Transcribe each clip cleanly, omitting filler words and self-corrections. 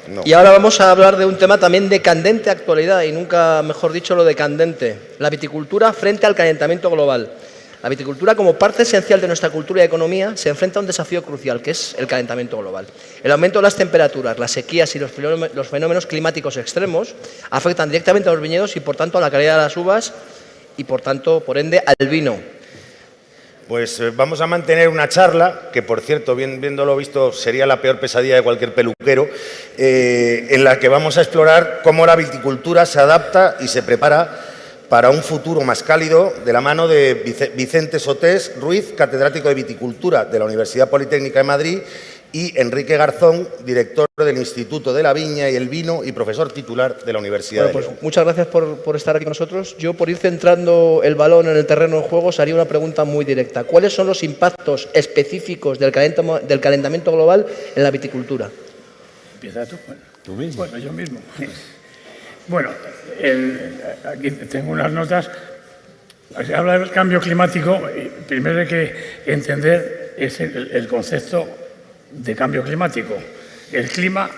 No. Y ahora vamos a hablar de un tema también de candente actualidad, y nunca mejor dicho lo de candente: la viticultura frente al calentamiento global. La viticultura, como parte esencial de nuestra cultura y economía, se enfrenta a un desafío crucial, que es el calentamiento global. El aumento de las temperaturas, las sequías y los fenómenos climáticos extremos afectan directamente a los viñedos y, por tanto, a la calidad de las uvas y, por tanto, por ende, al vino. Pues vamos a mantener una charla, que por cierto, viéndolo visto, sería la peor pesadilla de cualquier peluquero, en la que vamos a explorar cómo la viticultura se adapta y se prepara para un futuro más cálido, de la mano de Vicente Sotés Ruiz, catedrático de Viticultura de la Universidad Politécnica de Madrid, y Enrique Garzón, director del Instituto de la Viña y el Vino y profesor titular de la Universidad de León. Muchas gracias por estar aquí con nosotros. Yo, por ir centrando el balón en el terreno de juego, os haría una pregunta muy directa. ¿Cuáles son los impactos específicos del calentamiento global en la viticultura? ¿Empieza tú? Bueno, ¿Tú mismo? Bueno, yo mismo. Bueno, aquí tengo unas notas. Se habla del cambio climático. Primero hay que entender el concepto de cambio climático. El clima,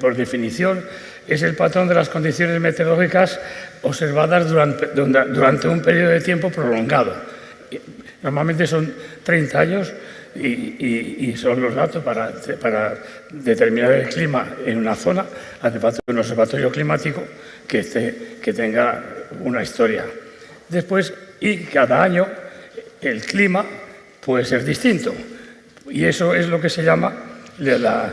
por definición, es el patrón de las condiciones meteorológicas observadas durante un periodo de tiempo prolongado. Normalmente son 30 años y son los datos para determinar el clima en una zona. Hace falta un observatorio climático que tenga una historia. Después, y cada año el clima puede ser distinto. Y eso es lo que se llama la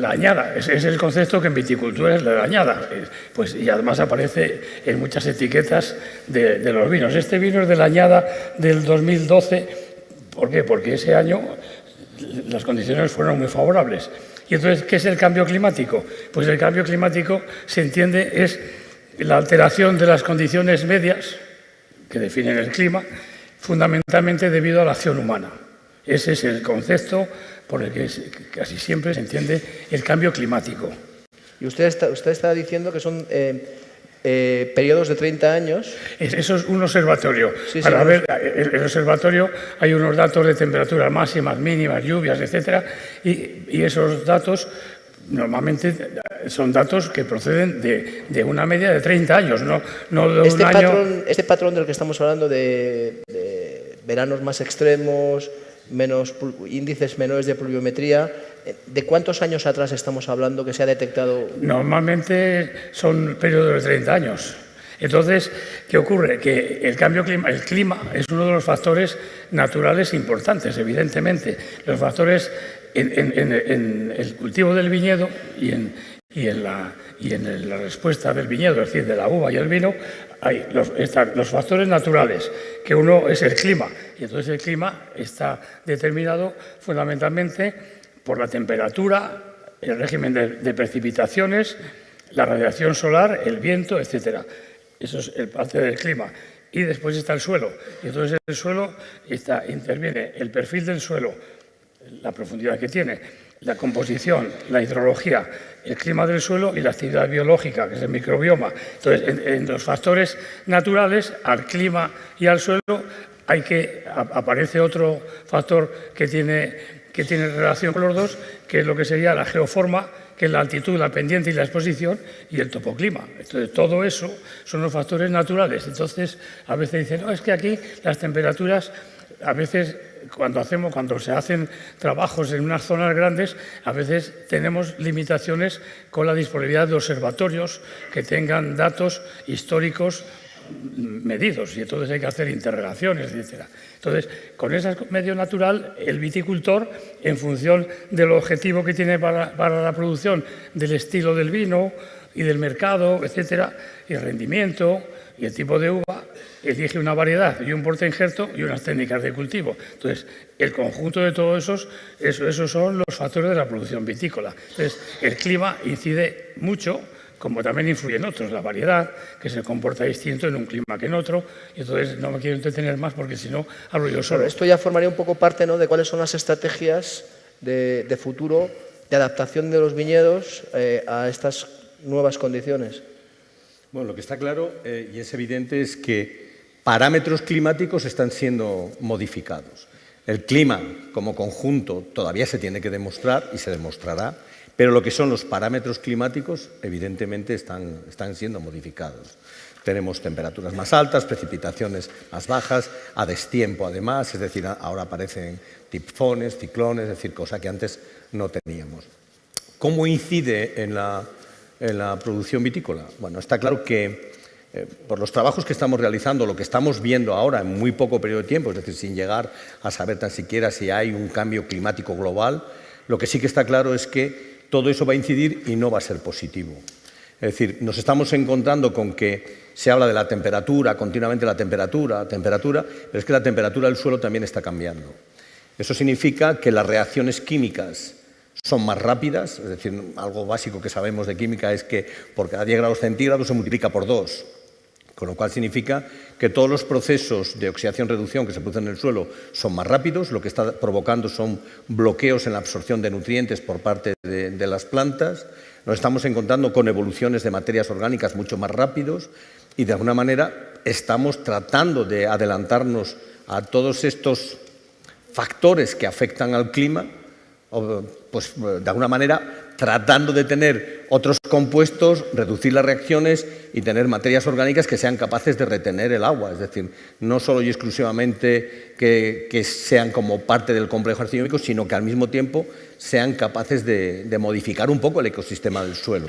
añada. Es el concepto que en viticultura es la añada. Pues, y además aparece en muchas etiquetas de los vinos. Este vino es de la añada del 2012. ¿Por qué? Porque ese año las condiciones fueron muy favorables. Y entonces, ¿qué es el cambio climático? Pues el cambio climático, se entiende, es la alteración de las condiciones medias que definen el clima, fundamentalmente debido a la acción humana. Ese es el concepto por el que casi siempre se entiende el cambio climático. Y usted está diciendo que son periodos de 30 años. Eso es un observatorio. Sí, Para ver el observatorio hay unos datos de temperaturas máximas, mínimas, lluvias, etcétera, y esos datos normalmente son datos que proceden de una media de 30 años, no de un año. Este patrón del que estamos hablando de veranos más extremos, índices menores de pluviometría, ¿de cuántos años atrás estamos hablando que se ha detectado? Normalmente son periodos de 30 años. Entonces, ¿qué ocurre? Que el clima es uno de los factores naturales importantes, evidentemente. Los factores en el cultivo del viñedo y en la respuesta del viñedo, es decir, de la uva y el vino, hay los factores naturales, que uno es el clima. Y entonces el clima está determinado fundamentalmente por la temperatura, el régimen de precipitaciones, la radiación solar, el viento, etcétera. Eso es parte del clima. Y después está el suelo. Y entonces el suelo interviene el perfil del suelo, la profundidad que tiene, la composición, la hidrología, el clima del suelo y la actividad biológica, que es el microbioma. Entonces, en los factores naturales, al clima y al suelo, aparece otro factor que tiene relación con los dos, que es lo que sería la geoforma, que es la altitud, la pendiente y la exposición, y el topoclima. Entonces, todo eso son los factores naturales. Entonces, a veces dicen, no, es que aquí las temperaturas, a veces cuando se hacen trabajos en unas zonas grandes, a veces tenemos limitaciones con la disponibilidad de observatorios que tengan datos históricos medidos, y entonces hay que hacer interrelaciones, etc. Entonces, con ese medio natural, el viticultor, en función del objetivo que tiene para la producción, del estilo del vino y del mercado, etcétera, y el rendimiento y el tipo de uva, elige una variedad y un portainjerto y unas técnicas de cultivo. Entonces, el conjunto de todos esos son los factores de la producción vitícola. Entonces, el clima incide mucho, como también influyen otros, la variedad, que se comporta distinto en un clima que en otro, y entonces no me quiero entretener más porque si no hablo yo solo. Bueno, esto ya formaría un poco parte, ¿no?, de cuáles son las estrategias de futuro de adaptación de los viñedos a estas nuevas condiciones. Bueno, lo que está claro y es evidente es que parámetros climáticos están siendo modificados. El clima como conjunto todavía se tiene que demostrar y se demostrará, pero lo que son los parámetros climáticos evidentemente están siendo modificados. Tenemos temperaturas más altas, precipitaciones más bajas, a destiempo además, es decir, ahora aparecen tifones, ciclones, es decir, cosa que antes no teníamos. ¿Cómo incide en la producción vitícola? Bueno, está claro que por los trabajos que estamos realizando, lo que estamos viendo ahora en muy poco periodo de tiempo, es decir, sin llegar a saber tan siquiera si hay un cambio climático global, lo que sí que está claro es que todo eso va a incidir y no va a ser positivo. Es decir, nos estamos encontrando con que se habla de la temperatura, continuamente la temperatura, pero es que la temperatura del suelo también está cambiando. Eso significa que las reacciones químicas son más rápidas, es decir, algo básico que sabemos de química es que por cada 10 grados centígrados se multiplica por 2. Con lo cual significa que todos los procesos de oxidación-reducción que se producen en el suelo son más rápidos, lo que está provocando son bloqueos en la absorción de nutrientes por parte de las plantas. Nos estamos encontrando con evoluciones de materias orgánicas mucho más rápidos y de alguna manera estamos tratando de adelantarnos a todos estos factores que afectan al clima, pues de alguna manera tratando de tener otros compuestos, reducir las reacciones y tener materias orgánicas que sean capaces de retener el agua. Es decir, no solo y exclusivamente que sean como parte del complejo arcilloquímico, sino que al mismo tiempo sean capaces de modificar un poco el ecosistema del suelo.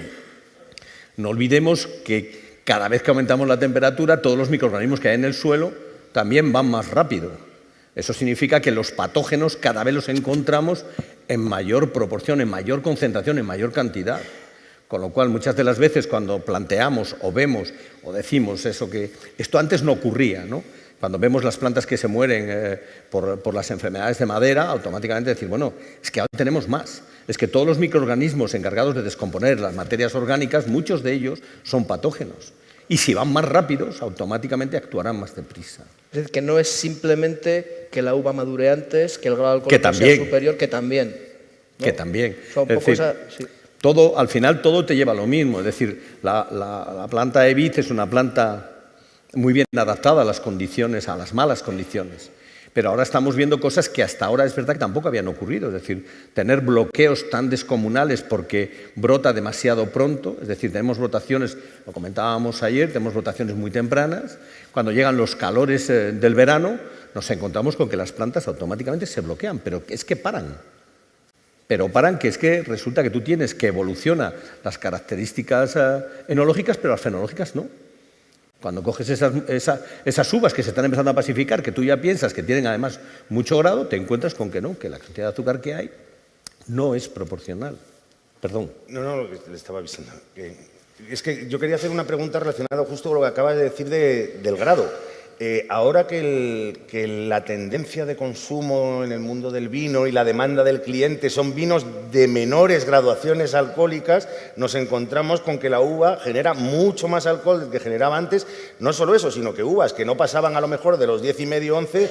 No olvidemos que cada vez que aumentamos la temperatura, todos los microorganismos que hay en el suelo también van más rápido. Eso significa que los patógenos cada vez los encontramos en mayor proporción, en mayor concentración, en mayor cantidad. Con lo cual, muchas de las veces cuando planteamos o vemos o decimos eso que esto antes no ocurría, ¿no? Cuando vemos las plantas que se mueren por las enfermedades de madera, automáticamente decir, bueno, es que ahora tenemos más. Es que todos los microorganismos encargados de descomponer las materias orgánicas, muchos de ellos son patógenos. Y si van más rápidos, automáticamente actuarán más deprisa. Es decir, que no es simplemente que la uva madure antes, que el grado alcohólico sea superior, que también. ¿no? Que también. O sea, un poco sí. Todo, al final todo te lleva a lo mismo. Es decir, la planta de vid es una planta muy bien adaptada a las condiciones, a las malas condiciones. Pero ahora estamos viendo cosas que hasta ahora es verdad que tampoco habían ocurrido. Es decir, tener bloqueos tan descomunales porque brota demasiado pronto. Es decir, tenemos brotaciones, lo comentábamos ayer, tenemos brotaciones muy tempranas. Cuando llegan los calores del verano, nos encontramos con que las plantas automáticamente se bloquean. Pero es que paran. Pero paran, que es que resulta que tú tienes que evolucionar las características enológicas, pero las fenológicas no. Cuando coges esas uvas que se están empezando a pacificar, que tú ya piensas que tienen además mucho grado, te encuentras con que no, que la cantidad de azúcar que hay no es proporcional. Perdón. No, lo que le estaba avisando. Es que yo quería hacer una pregunta relacionada justo con lo que acabas de decir del grado. Ahora que la tendencia de consumo en el mundo del vino y la demanda del cliente son vinos de menores graduaciones alcohólicas, nos encontramos con que la uva genera mucho más alcohol del que generaba antes. No solo eso, sino que uvas que no pasaban a lo mejor de los 10,5, 11,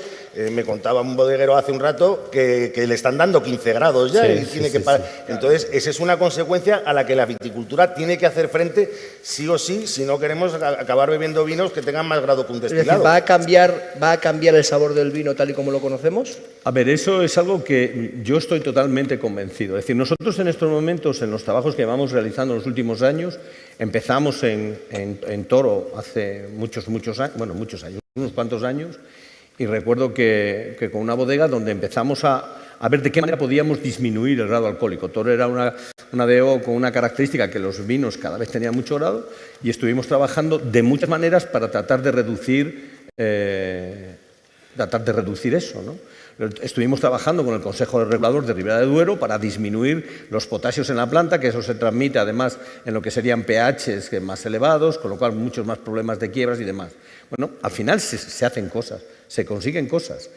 me contaba un bodeguero hace un rato que le están dando 15 grados ya. Entonces, esa es una consecuencia a la que la viticultura tiene que hacer frente sí o sí, si no queremos acabar bebiendo vinos que tengan más grado que un destilado. ¿Va a cambiar el sabor del vino tal y como lo conocemos? A ver, eso es algo que yo estoy totalmente convencido. Es decir, nosotros en estos momentos, en los trabajos que vamos realizando en los últimos años, empezamos en Toro hace muchos años, unos cuantos años, y recuerdo que con una bodega donde empezamos a ver de qué manera podíamos disminuir el grado alcohólico. Toro era una DO con una característica que los vinos cada vez tenían mucho grado y estuvimos trabajando de muchas maneras para tratar de reducir eso, ¿no? Estuvimos trabajando con el Consejo Regulador de Ribera de Duero para disminuir los potasios en la planta, que eso se transmite además en lo que serían pHs más elevados, con lo cual muchos más problemas de quiebras y demás. Bueno, al final se hacen cosas, se consiguen cosas.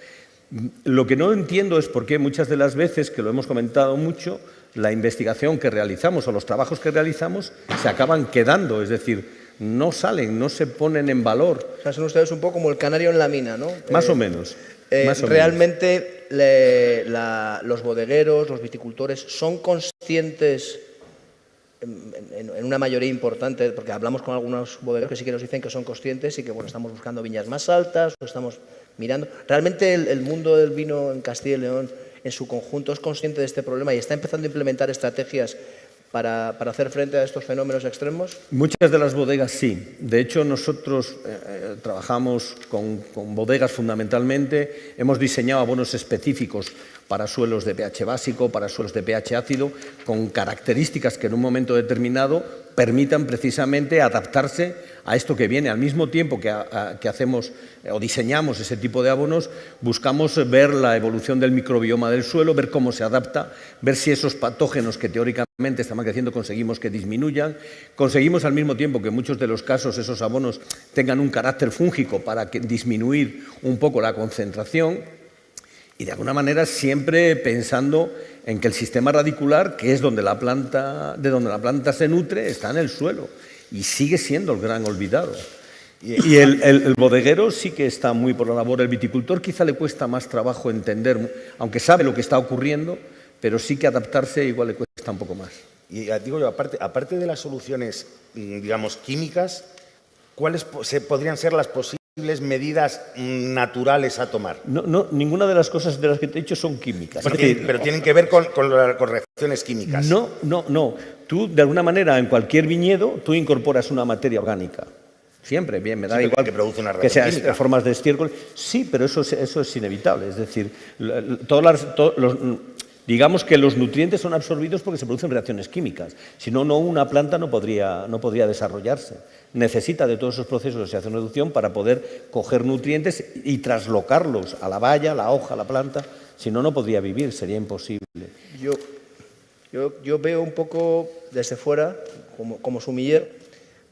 Lo que no entiendo es por qué muchas de las veces, que lo hemos comentado mucho, la investigación que realizamos o los trabajos que realizamos se acaban quedando, es decir, no salen, no se ponen en valor. O sea, son ustedes un poco como el canario en la mina, ¿no? Más o menos. Realmente los bodegueros, los viticultores, son conscientes en una mayoría importante, porque hablamos con algunos bodegueros que sí que nos dicen que son conscientes y que bueno, estamos buscando viñas más altas, o estamos mirando. ¿Realmente el mundo del vino en Castilla y León en su conjunto es consciente de este problema y está empezando a implementar estrategias para hacer frente a estos fenómenos extremos? Muchas de las bodegas sí. De hecho, nosotros trabajamos con bodegas fundamentalmente. Hemos diseñado abonos específicos para suelos de pH básico, para suelos de pH ácido, con características que en un momento determinado permitan precisamente adaptarse a esto que viene. Al mismo tiempo que hacemos o diseñamos ese tipo de abonos, buscamos ver la evolución del microbioma del suelo, ver cómo se adapta, ver si esos patógenos que teóricamente estaban creciendo conseguimos que disminuyan. Conseguimos al mismo tiempo que en muchos de los casos esos abonos tengan un carácter fúngico para disminuir un poco la concentración. Y de alguna manera siempre pensando en que el sistema radicular, que es de donde la planta se nutre, está en el suelo y sigue siendo el gran olvidado. Y el bodeguero sí que está muy por la labor. El viticultor quizá le cuesta más trabajo entender, aunque sabe lo que está ocurriendo, pero sí que adaptarse igual le cuesta un poco más. Y digo yo, aparte de las soluciones, digamos, químicas, ¿cuáles podrían ser las posibles medidas naturales a tomar? No, ninguna de las cosas de las que te he dicho son químicas. Pero tienen que ver con reacciones químicas. No. Tú, de alguna manera, en cualquier viñedo, tú incorporas una materia orgánica. Siempre, bien, me da igual que produce una que sea química. formas de estiércol. Sí, pero eso es inevitable. Es decir, digamos que los nutrientes son absorbidos porque se producen reacciones químicas. Si no, una planta no podría desarrollarse. Necesita de todos esos procesos de oxidación-reducción para poder coger nutrientes y traslocarlos a la valla, a la hoja, a la planta. Si no, no podría vivir, sería imposible. Yo veo un poco desde fuera, como sumiller,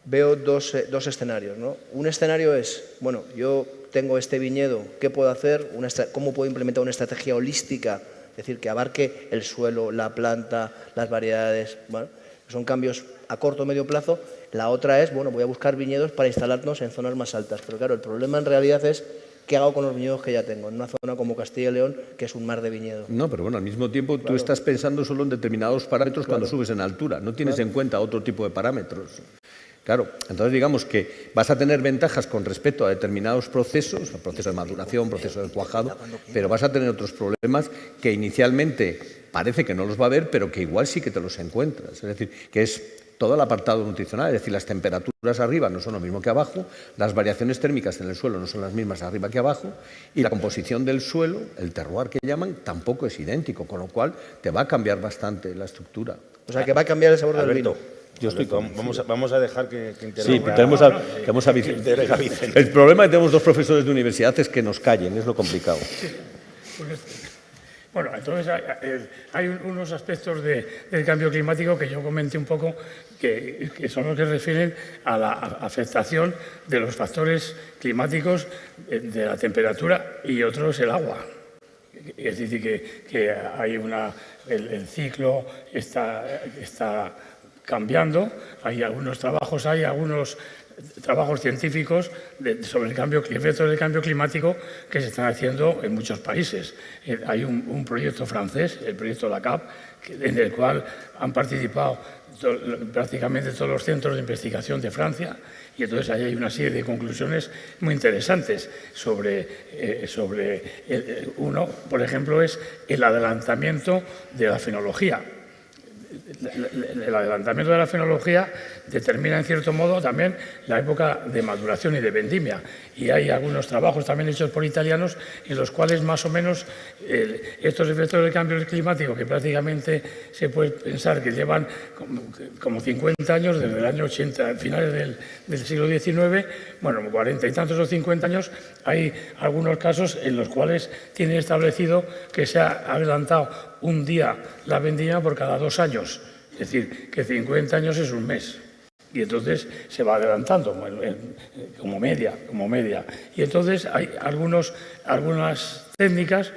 veo dos escenarios, ¿no? Un escenario es, bueno, yo tengo este viñedo, ¿qué puedo hacer? ¿Cómo puedo implementar una estrategia holística? Es decir, que abarque el suelo, la planta, las variedades, bueno, son cambios a corto o medio plazo. La otra es, bueno, voy a buscar viñedos para instalarnos en zonas más altas. Pero claro, el problema en realidad es qué hago con los viñedos que ya tengo en una zona como Castilla y León, que es un mar de viñedos. No, pero bueno, al mismo tiempo tú estás pensando solo en determinados parámetros cuando subes en altura. No tienes en cuenta otro tipo de parámetros. Claro, entonces digamos que vas a tener ventajas con respecto a determinados procesos, el proceso de maduración, proceso de cuajado, pero vas a tener otros problemas que inicialmente parece que no los va a haber, pero que igual sí que te los encuentras. Es decir, que es todo el apartado nutricional, es decir, las temperaturas arriba no son lo mismo que abajo, las variaciones térmicas en el suelo no son las mismas arriba que abajo y la composición del suelo, el terroir que llaman, tampoco es idéntico, con lo cual te va a cambiar bastante la estructura. O sea, que va a cambiar el sabor del Alberto, vino. Yo estoy vamos a dejar que intervenga. Sí, tenemos a Vicente. El problema es que tenemos dos profesores de universidad es que nos callen, es lo complicado. Bueno, entonces hay unos aspectos del cambio climático que yo comenté un poco que son los que refieren a la afectación de los factores climáticos de la temperatura y otros el agua. Es decir, que hay el ciclo está cambiando, hay algunos trabajos científicos sobre efectos del cambio climático que se están haciendo en muchos países. Hay un proyecto francés, el proyecto LACAP, en el cual han participado prácticamente todos los centros de investigación de Francia y entonces ahí hay una serie de conclusiones muy interesantes uno, por ejemplo, es el adelantamiento de la fenología. El adelantamiento de la fenología determina en cierto modo también la época de maduración y de vendimia y hay algunos trabajos también hechos por italianos en los cuales más o menos estos efectos del cambio climático que prácticamente se puede pensar que llevan como 50 años desde el año 80, finales del siglo XIX, bueno, 40 y tantos o 50 años, hay algunos casos en los cuales tienen establecido que se ha adelantado un día la vendimia por cada 2 años. Es decir, que 50 años es un mes. Y entonces se va adelantando como media. Y entonces hay algunas técnicas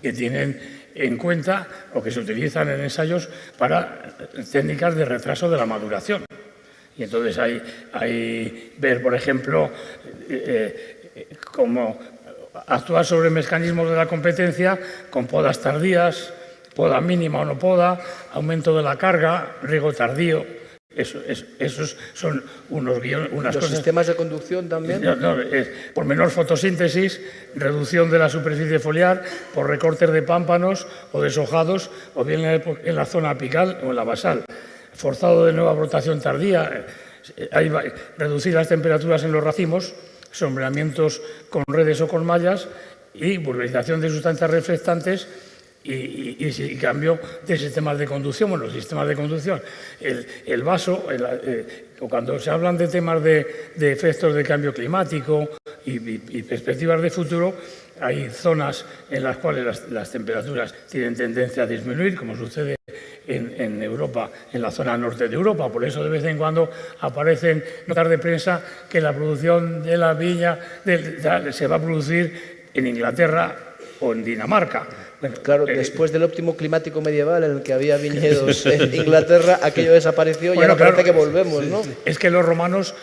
que tienen en cuenta o que se utilizan en ensayos para técnicas de retraso de la maduración. Y entonces hay ver, por ejemplo, cómo actuar sobre mecanismos de la competencia con podas tardías, poda mínima o no poda, aumento de la carga, riego tardío. Esos son unas ¿Los cosas... sistemas de conducción también? Por menor fotosíntesis, reducción de la superficie foliar, por recortes de pámpanos o deshojados, o bien en la zona apical o en la basal. Forzado de nueva brotación tardía, reducir las temperaturas en los racimos, sombreamientos con redes o con mallas y pulverización de sustancias reflectantes y cambio de sistemas de conducción. Bueno, los sistemas de conducción, el vaso, cuando se hablan de temas de efectos de cambio climático y perspectivas de futuro, hay zonas en las cuales las temperaturas tienen tendencia a disminuir, como sucede en Europa, en la zona norte de Europa. Por eso de vez en cuando aparecen notas de prensa que la producción de la viña se va a producir en Inglaterra o en Dinamarca. Bueno, claro, después del óptimo climático medieval en el que había viñedos en Inglaterra, aquello desapareció y ahora parece que volvemos, ¿no? Es que los romanos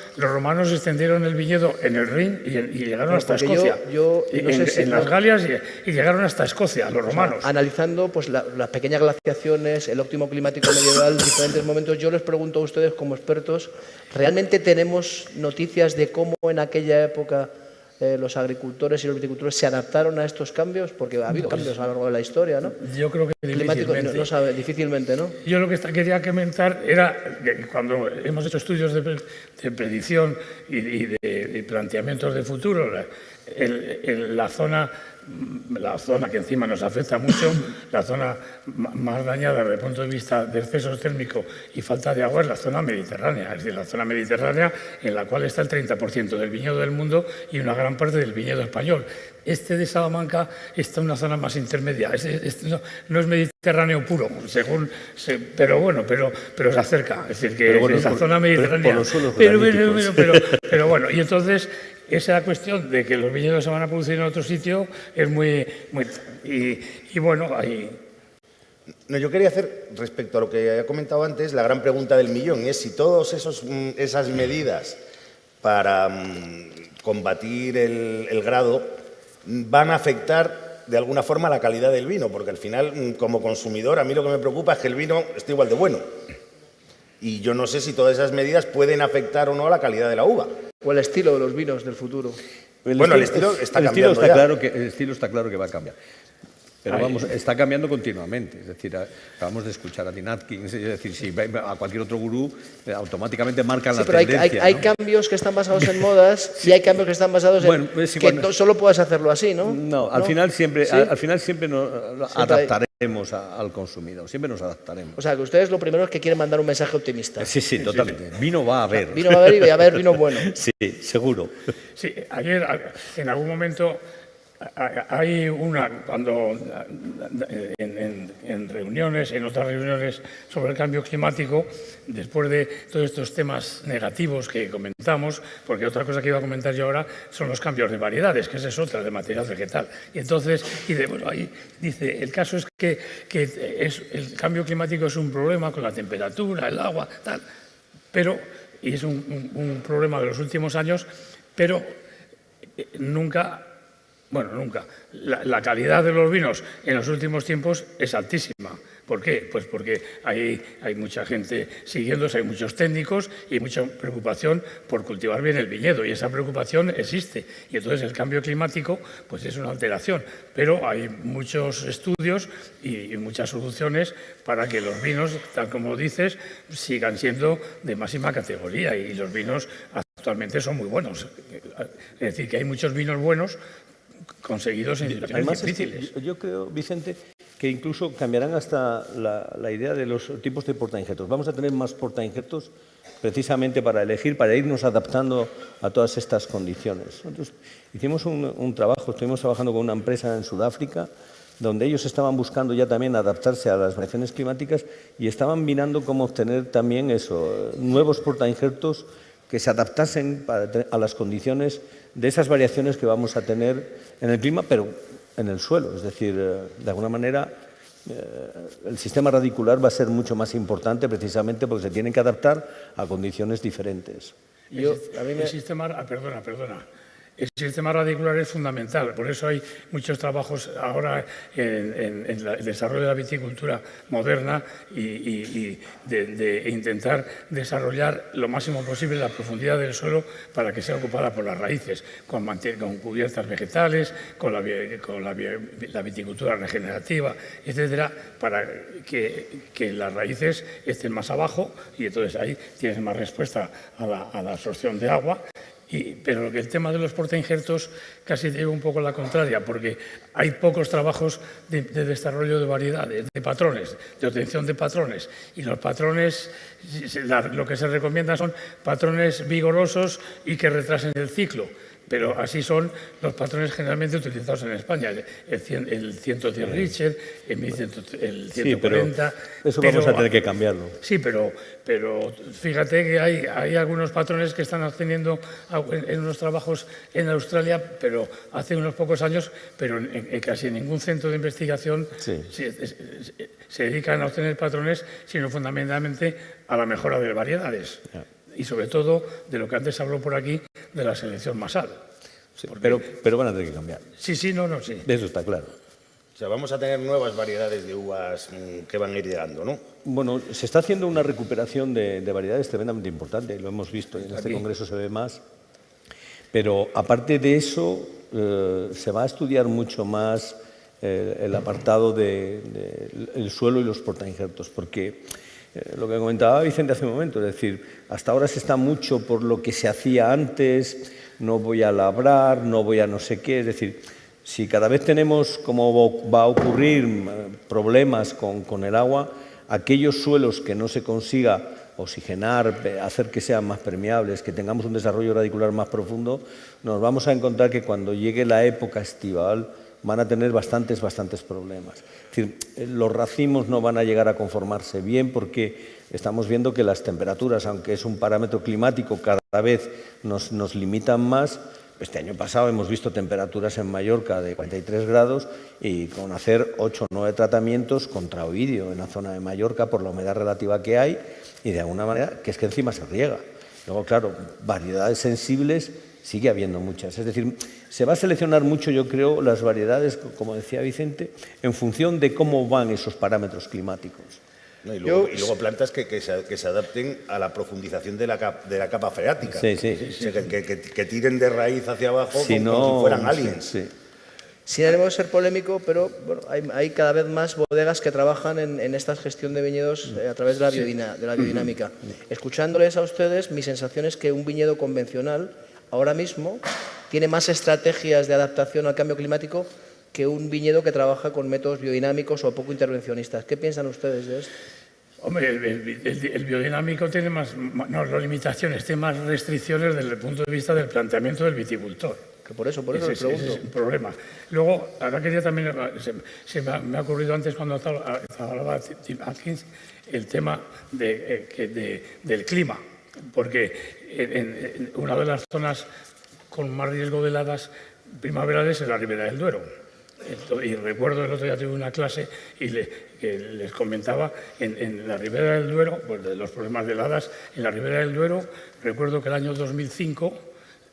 extendieron el viñedo en el Rin y llegaron hasta Escocia. En las Galias y llegaron hasta Escocia, los romanos. O sea, analizando pues, las pequeñas glaciaciones, el óptimo climático medieval, diferentes momentos, yo les pregunto a ustedes como expertos, ¿realmente tenemos noticias de cómo en aquella época los agricultores y los viticultores se adaptaron a estos cambios? Porque ha habido cambios a lo largo de la historia, ¿no? Yo creo que difícilmente. No sabe, difícilmente, ¿no? Yo lo que quería comentar era que cuando hemos hecho estudios de predicción y de planteamientos de futuro, la zona que encima nos afecta mucho, la zona más dañada desde el punto de vista de excesos térmicos y falta de agua es la zona mediterránea, es decir, la zona mediterránea en la cual está el 30% del viñedo del mundo y una gran parte del viñedo español. Este de Salamanca está en una zona más intermedia, no es mediterráneo puro, pero bueno, pero se acerca, es decir, que bueno, esa zona mediterránea. Pero bueno, y entonces esa cuestión de que los viñedos se van a producir en otro sitio es muy y bueno, ahí. No, yo quería hacer, respecto a lo que he comentado antes, la gran pregunta del millón, es si todas esas medidas para combatir el grado van a afectar de alguna forma la calidad del vino, porque al final, como consumidor, a mí lo que me preocupa es que el vino esté igual de bueno. Y yo no sé si todas esas medidas pueden afectar o no a la calidad de la uva. O el estilo de los vinos del futuro. Bueno, el estilo está cambiando el estilo está claro que va a cambiar. Pero vamos, está cambiando continuamente. Es decir, acabamos de escuchar a Dean Atkins, es decir, si a cualquier otro gurú, automáticamente marcan la tendencia. Pero hay cambios que están basados en modas y hay cambios que están basados en que solo puedas hacerlo así, ¿no? No, al final siempre nos adaptaremos al consumidor, siempre nos adaptaremos. O sea, que ustedes lo primero es que quieren mandar un mensaje optimista. Sí, totalmente. Vino va a haber. Vino va a haber y va a haber vino bueno. Sí, seguro. Sí, ayer en algún momento hay cuando en reuniones, en otras reuniones sobre el cambio climático, después de todos estos temas negativos que comentamos, porque otra cosa que iba a comentar yo ahora son los cambios de variedades, que esa es otra, de material vegetal. Y entonces, ahí dice, el caso es que el cambio climático es un problema con la temperatura, el agua, tal, y es un problema de los últimos años, pero nunca. La calidad de los vinos en los últimos tiempos es altísima. ¿Por qué? Pues porque hay mucha gente siguiéndose, hay muchos técnicos y mucha preocupación por cultivar bien el viñedo, y esa preocupación existe. Y entonces el cambio climático pues es una alteración, pero hay muchos estudios y muchas soluciones para que los vinos, tal como dices, sigan siendo de máxima categoría, y los vinos actualmente son muy buenos. Es decir, que hay muchos vinos buenos conseguidos en situaciones difíciles. Yo creo, Vicente, que incluso cambiarán hasta la idea de los tipos de portainjertos. Vamos a tener más portainjertos precisamente para elegir, para irnos adaptando a todas estas condiciones. Nosotros hicimos un trabajo, estuvimos trabajando con una empresa en Sudáfrica, donde ellos estaban buscando ya también adaptarse a las variaciones climáticas y estaban mirando cómo obtener también nuevos portainjertos que se adaptasen a las condiciones de esas variaciones que vamos a tener en el clima, pero en el suelo. Es decir, de alguna manera, el sistema radicular va a ser mucho más importante precisamente porque se tienen que adaptar a condiciones diferentes. El sistema, perdona. El sistema radicular es fundamental, por eso hay muchos trabajos ahora en el desarrollo de la viticultura moderna y de intentar desarrollar lo máximo posible la profundidad del suelo para que sea ocupada por las raíces, con cubiertas vegetales, con la viticultura regenerativa, etcétera, para que las raíces estén más abajo y entonces ahí tienes más respuesta a la absorción de agua. Pero el tema de los portainjertos casi lleva un poco la contraria, porque hay pocos trabajos de desarrollo de variedades, de patrones, de obtención de patrones. Y los patrones, lo que se recomienda son patrones vigorosos y que retrasen el ciclo. Pero así son los patrones generalmente utilizados en España, el 110 Richter, el 140... Sí, pero eso vamos a tener que cambiarlo. Sí, pero fíjate que hay algunos patrones que están obteniendo en unos trabajos en Australia, pero hace unos pocos años, pero en casi ningún centro de investigación se dedican a obtener patrones, sino fundamentalmente a la mejora de variedades. Y sobre todo de lo que antes habló por aquí, de la selección masal. Sí, pero van a tener que cambiar. Sí, sí. Eso está claro. O sea, vamos a tener nuevas variedades de uvas que van a ir llegando, ¿no? Bueno, se está haciendo una recuperación de variedades tremendamente importante, lo hemos visto, en este congreso se ve más. Pero aparte de eso, se va a estudiar mucho más el apartado del suelo y los portainjertos, porque lo que comentaba Vicente hace un momento, es decir, hasta ahora se está mucho por lo que se hacía antes, no voy a labrar, no voy a no sé qué, es decir, si cada vez tenemos, como va a ocurrir, problemas con el agua, aquellos suelos que no se consiga oxigenar, hacer que sean más permeables, que tengamos un desarrollo radicular más profundo, nos vamos a encontrar que cuando llegue la época estival van a tener bastantes problemas. Es decir, los racimos no van a llegar a conformarse bien porque estamos viendo que las temperaturas, aunque es un parámetro climático, cada vez nos limitan más. Este año pasado hemos visto temperaturas en Mallorca de 43 grados y con hacer 8 o 9 tratamientos contra oidio en la zona de Mallorca por la humedad relativa que hay y de alguna manera que es que encima se riega. Luego, claro, variedades sensibles sigue habiendo muchas. Es decir, se va a seleccionar mucho, yo creo, las variedades, como decía Vicente, en función de cómo van esos parámetros climáticos. No, y luego plantas que se adapten a la profundización de la capa freática. Sí. O sea, que tiren de raíz hacia abajo como si fueran aliens. Sí. Sin ánimo de ser polémico, pero bueno, hay cada vez más bodegas que trabajan en esta gestión de viñedos a través de la biodinámica. Escuchándoles a ustedes, mi sensación es que un viñedo convencional ahora mismo tiene más estrategias de adaptación al cambio climático que un viñedo que trabaja con métodos biodinámicos o poco intervencionistas. ¿Qué piensan ustedes de esto? Hombre, el biodinámico tiene más limitaciones, tiene más restricciones desde el punto de vista del planteamiento del viticultor. Que por eso les pregunto. Ese es un problema. Luego, ahora quería también, me ha ocurrido antes cuando hablaba Tim Atkins, el tema del clima, porque en una de las zonas con más riesgo de heladas primaverales es la Ribera del Duero. Y recuerdo el otro día tuve una clase y les comentaba en la Ribera del Duero, pues de los problemas de heladas, en la Ribera del Duero, recuerdo que el año 2005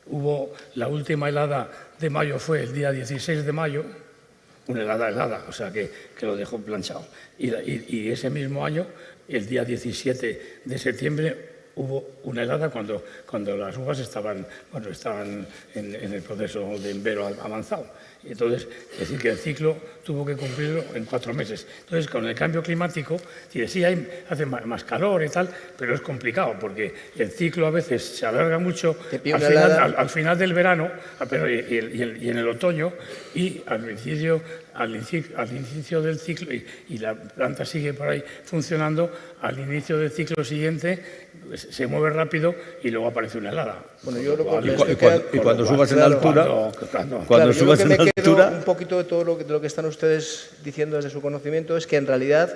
hubo la última helada de mayo, fue el día 16 de mayo, una helada, o sea que lo dejó planchado. Y ese mismo año, el día 17 de septiembre, hubo una helada cuando las uvas estaban en el proceso de envero avanzado. Y entonces, es decir, que el ciclo tuvo que cumplirlo en 4 meses. Entonces, con el cambio climático, sí, hace más calor y tal, pero es complicado porque el ciclo a veces se alarga mucho al final del verano y en el otoño y al inicio del ciclo, y la planta sigue por ahí funcionando, al inicio del ciclo siguiente se mueve rápido y luego aparece una helada. Bueno, yo cuando subas en altura, un poquito de todo lo que están ustedes diciendo desde su conocimiento es que en realidad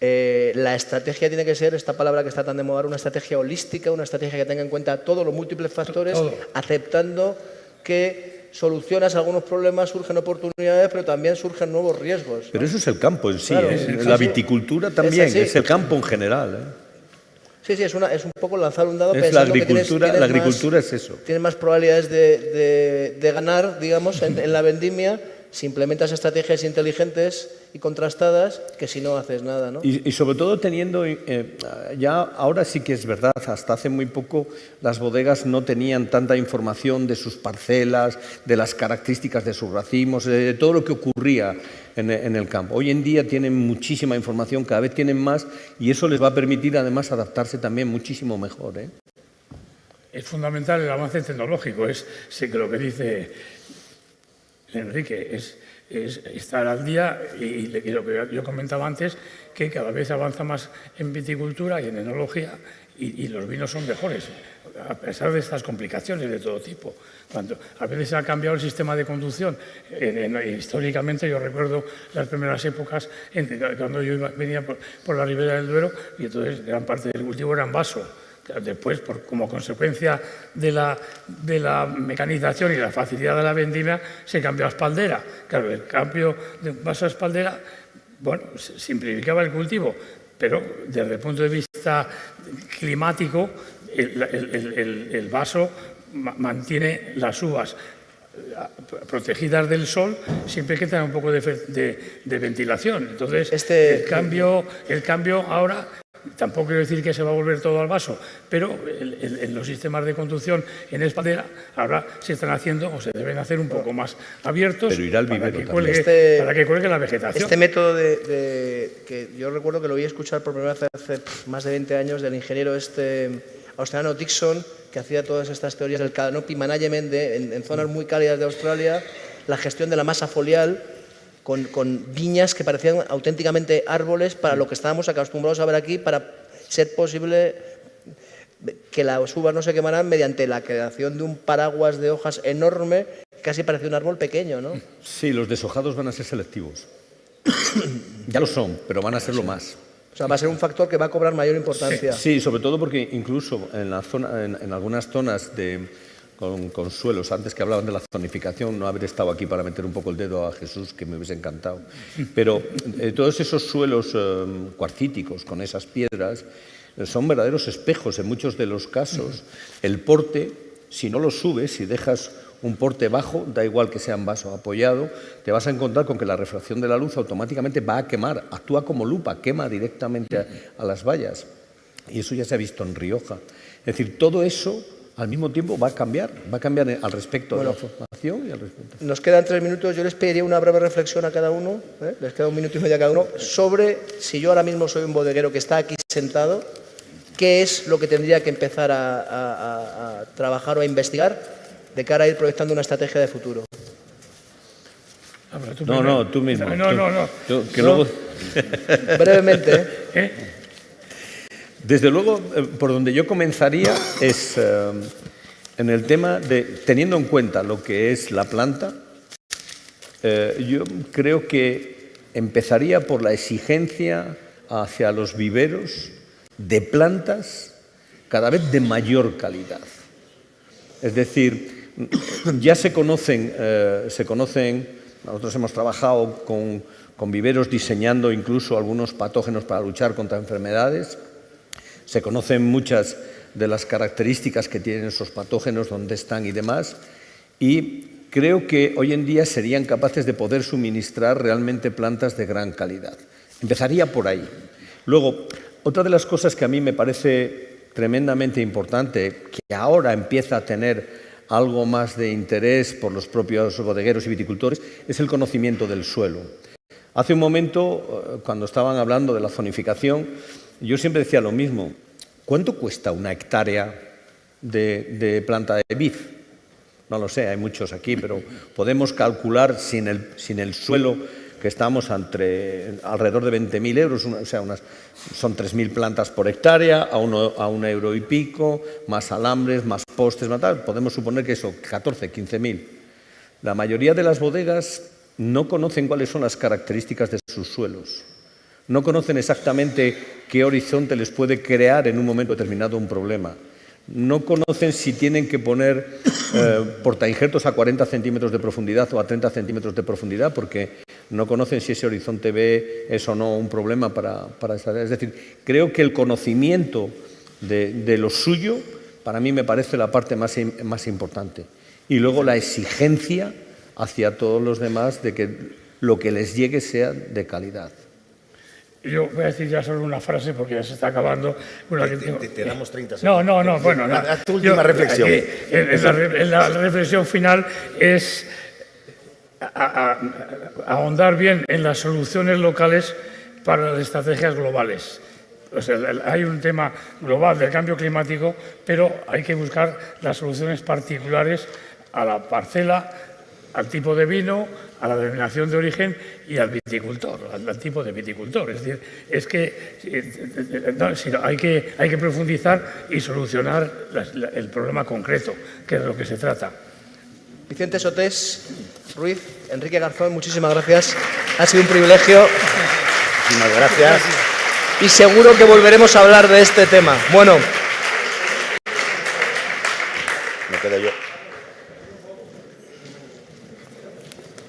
la estrategia tiene que ser, esta palabra que está tan de moda, una estrategia holística, una estrategia que tenga en cuenta todos los múltiples factores, aceptando que solucionas algunos problemas, surgen oportunidades, pero también surgen nuevos riesgos, ¿no? Pero eso es el campo en sí, claro, la viticultura también, es el campo en general. Sí, es un poco lanzar un dado Es pensando la agricultura, que la agricultura es eso. tienes más probabilidades de ganar, digamos, en la vendimia si implementas estrategias inteligentes y contrastadas que si no haces nada, ¿no? Y sobre todo teniendo, ya ahora sí que es verdad, hasta hace muy poco las bodegas no tenían tanta información de sus parcelas, de las características de sus racimos, de todo lo que ocurría en el campo. Hoy en día tienen muchísima información, cada vez tienen más, y eso les va a permitir además adaptarse también muchísimo mejor, ¿eh? Es fundamental el avance tecnológico, sé que lo que dice Enrique es estar al día y lo que yo comentaba antes, que cada vez avanza más en viticultura y en enología y los vinos son mejores, a pesar de estas complicaciones de todo tipo. A veces ha cambiado el sistema de conducción. Históricamente yo recuerdo las primeras épocas cuando yo venía por la ribera del Duero y entonces gran parte del cultivo era en vaso. Después, como consecuencia de la mecanización y la facilidad de la vendimia, se cambió a espaldera. Claro, el cambio de un vaso a espaldera, bueno, simplificaba el cultivo, pero desde el punto de vista climático, el vaso mantiene las uvas protegidas del sol siempre que tengan un poco de ventilación. Entonces, el cambio ahora... Tampoco quiero decir que se va a volver todo al vaso, pero en los sistemas de conducción en espaldera ahora se están haciendo o se deben hacer un poco más abiertos para que cuelgue la vegetación. Este método que yo recuerdo que lo oí escuchar por primera vez hace más de 20 años del ingeniero australiano Dixon, que hacía todas estas teorías del canopy management en zonas muy cálidas de Australia, la gestión de la masa foliar, con viñas que parecían auténticamente árboles para lo que estábamos acostumbrados a ver aquí, para ser posible que las uvas no se quemaran mediante la creación de un paraguas de hojas enorme, casi parecía un árbol pequeño, ¿no? Sí, los deshojados van a ser selectivos. Ya lo son, pero van a serlo más. O sea, va a ser un factor que va a cobrar mayor importancia. Sí, sobre todo porque incluso en algunas zonas con suelos, antes que hablaban de la zonificación, no haber estado aquí para meter un poco el dedo a Jesús, que me hubiese encantado. Pero todos esos suelos cuarcíticos con esas piedras son verdaderos espejos en muchos de los casos. El porte, si no lo subes, si dejas un porte bajo, da igual que sea en vaso apoyado, te vas a encontrar con que la refracción de la luz automáticamente va a quemar, actúa como lupa, quema directamente a las vallas. Y eso ya se ha visto en Rioja. Es decir, todo eso al mismo tiempo va a cambiar al respecto de la formación y al respecto. Nos quedan 3 minutos, yo les pediría una breve reflexión a cada uno, les queda 1 minuto y medio a cada uno, sobre si yo ahora mismo soy un bodeguero que está aquí sentado, qué es lo que tendría que empezar a trabajar o a investigar de cara a ir proyectando una estrategia de futuro. Tú mismo. No. Luego... Brevemente. Desde luego, por donde yo comenzaría es en el tema de, teniendo en cuenta lo que es la planta, yo creo que empezaría por la exigencia hacia los viveros de plantas cada vez de mayor calidad. Es decir, ya se conocen, nosotros hemos trabajado con viveros diseñando incluso algunos patógenos para luchar contra enfermedades. Se conocen muchas de las características que tienen esos patógenos, dónde están y demás, y creo que hoy en día serían capaces de poder suministrar realmente plantas de gran calidad. Empezaría por ahí. Luego, otra de las cosas que a mí me parece tremendamente importante, que ahora empieza a tener algo más de interés por los propios bodegueros y viticultores, es el conocimiento del suelo. Hace un momento, cuando estaban hablando de la zonificación, yo siempre decía lo mismo. ¿Cuánto cuesta una hectárea de planta de vid? No lo sé, hay muchos aquí, pero podemos calcular sin el suelo que estamos alrededor de 20.000 euros, o sea, son 3.000 plantas por hectárea, a 1 euro y pico, más alambres, más postes, más tal. Podemos suponer que eso, 14, 15.000. La mayoría de las bodegas no conocen cuáles son las características de sus suelos. No conocen exactamente qué horizonte les puede crear en un momento determinado un problema. No conocen si tienen que poner portainjertos a 40 centímetros de profundidad o a 30 centímetros de profundidad, porque no conocen si ese horizonte B es o no un problema para esa área. Es decir, creo que el conocimiento de lo suyo, para mí me parece la parte más importante. Y luego la exigencia hacia todos los demás de que lo que les llegue sea de calidad. Yo voy a decir ya solo una frase porque ya se está acabando. Te damos 30 segundos. No, bueno. Haz tu última reflexión. La reflexión final es ahondar bien en las soluciones locales para las estrategias globales. O sea, hay un tema global del cambio climático, pero hay que buscar las soluciones particulares a la parcela, al tipo de vino, a la denominación de origen y al viticultor, al tipo de viticultor. Es decir, es que hay que profundizar y solucionar el problema concreto, que es de lo que se trata. Vicente Sotés, Ruiz, Enrique Garzón, muchísimas gracias. Ha sido un privilegio. Muchísimas gracias. Y seguro que volveremos a hablar de este tema. Bueno. Me quedo yo.